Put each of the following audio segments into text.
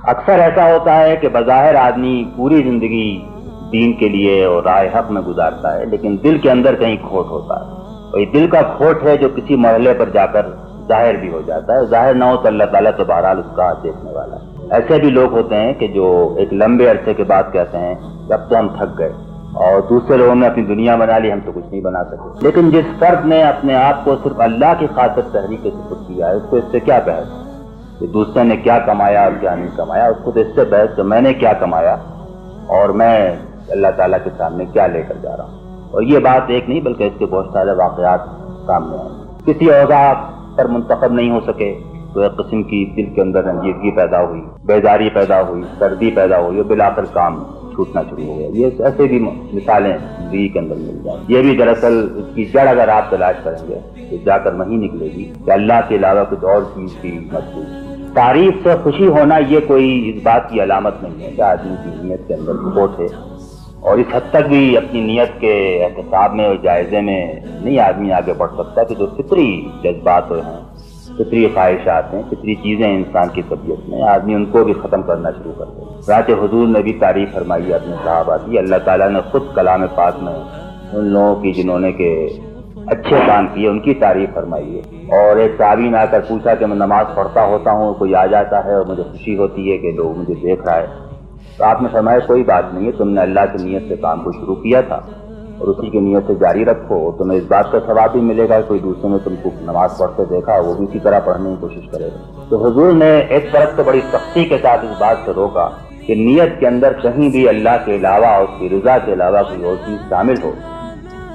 اکثر ایسا ہوتا ہے کہ بظاہر آدمی پوری زندگی دین کے لیے اور راہ حق میں گزارتا ہے، لیکن دل کے اندر کہیں کھوٹ ہوتا ہے، اور یہ دل کا کھوٹ ہے جو کسی مرحلے پر جا کر ظاہر بھی ہو جاتا ہے۔ ظاہر نہ ہو تو اللہ تعالیٰ تو بہرحال اس کا دیکھنے والا ہے۔ ایسے بھی لوگ ہوتے ہیں کہ جو ایک لمبے عرصے کے بعد کہتے ہیں کہ اب تو ہم تھک گئے، اور دوسرے لوگوں نے اپنی دنیا بنا لی، ہم تو کچھ نہیں بنا سکے۔ لیکن جس فرد نے اپنے آپ کو صرف اللہ کی خاطر تحریک سپرد کیا ہے، اس کو اس سے کیا بحث کہ دوسرے نے کیا کمایا اور کیا نہیں کمایا؟ اس کو تو اس سے بحث کہ میں نے کیا کمایا اور میں اللہ تعالیٰ کے سامنے کیا لے کر جا رہا ہوں۔ اور یہ بات ایک نہیں بلکہ اس کے بہت سارے واقعات سامنے آئے۔ کسی اوضاع پر منتخب نہیں ہو سکے تو ایک قسم کی دل کے اندر رنجیدگی پیدا ہوئی، بیداری پیدا ہوئی، سردی پیدا ہوئی، اور بالآخر کام چھوٹنا شروع ہو گیا۔ یہ ایسے بھی مثالیں زندگی کے اندر مل جائیں۔ یہ بھی دراصل اس کی جڑ اگر آپ تلاش کریں گے تو جا کر وہیں نکلے گی کہ اللہ کے علاوہ کچھ اور چیز کی مطلوب۔ تعریف سے خوشی ہونا یہ کوئی اس بات کی علامت نہیں ہے کہ آدمی کی نیت کے اندر کھوٹ ہے، اور اس حد تک بھی اپنی نیت کے احتساب میں اور جائزے میں نہیں آدمی آگے بڑھ سکتا کہ جو فطری جذبات ہیں، فطری خواہشات ہیں، فطری چیزیں انسان کی طبیعت میں، آدمی ان کو بھی ختم کرنا شروع کر دے۔ رات حضور نے بھی تعریف فرمائی ہے اپنے صحابہ کی۔ اللہ تعالیٰ نے خود کلام پاک میں ان لوگوں کی جنہوں نے کہ اچھے کام کیے ان کی تعریف فرمائی ہے۔ اور ایک صحابی نے آ کر پوچھا کہ میں نماز پڑھتا ہوتا ہوں، کوئی آ جاتا ہے اور مجھے خوشی ہوتی ہے کہ لوگ مجھے دیکھ رہا ہے، تو آپ نے فرمایا کوئی بات نہیں ہے، تم نے اللہ کی نیت سے کام کو شروع کیا تھا اور اسی کی نیت سے جاری رکھو، تمہیں اس بات کا ثواب بھی ملے گا کہ کوئی دوسرے نے تم کو نماز پڑھتے دیکھا وہ بھی اسی طرح پڑھنے کی کوشش کرے گا۔ تو حضور نے ایک طرف تو بڑی سختی کے ساتھ اس بات سے روکا کہ نیت کے اندر کہیں بھی اللہ کے علاوہ اور اس کی رضا کے علاوہ کوئی اور چیز شامل ہو،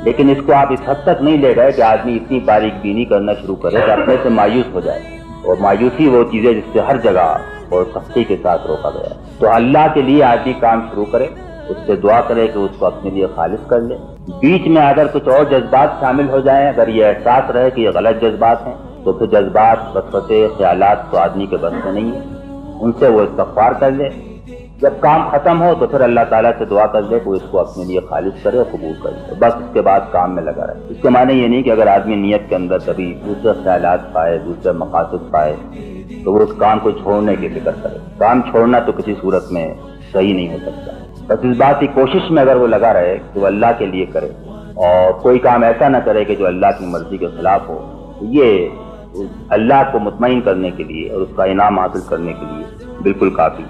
لیکن اس کو آپ اس حد تک نہیں لے گئے کہ آدمی اتنی باریک بینی کرنا شروع کرے کہ اپنے سے مایوس ہو جائے، اور مایوسی وہ چیز ہے جس سے ہر جگہ اور سختی کے ساتھ روکا گیا ہے۔ تو اللہ کے لیے آدمی کام شروع کرے، اس سے دعا کرے کہ اس کو اپنے لیے خالص کر لے۔ بیچ میں اگر کچھ اور جذبات شامل ہو جائیں، اگر یہ احساس رہے کہ یہ غلط جذبات ہیں، تو پھر جذبات، وسوسے، خیالات تو آدمی کے بس میں نہیں ہیں، ان سے وہ استغفار کر لے۔ جب کام ختم ہو تو پھر اللہ تعالیٰ سے دعا کر لے کہ وہ اس کو اپنے لیے خالص کرے اور قبول کرے، بس اس کے بعد کام میں لگا رہے۔ اس کے معنی یہ نہیں کہ اگر آدمی نیت کے اندر کبھی دوسرے خیالات پائے، دوسرے مقاصد پائے تو وہ اس کام کو چھوڑنے کی فکر کرے۔ کام چھوڑنا تو کسی صورت میں صحیح نہیں ہو سکتا۔ بس اس بات کی کوشش میں اگر وہ لگا رہے کہ وہ اللہ کے لیے کرے اور کوئی کام ایسا نہ کرے کہ جو اللہ کی مرضی کے خلاف ہو، یہ اللہ کو مطمئن کرنے کے لیے اور اس کا انعام حاصل کرنے کے لیے بالکل کافی۔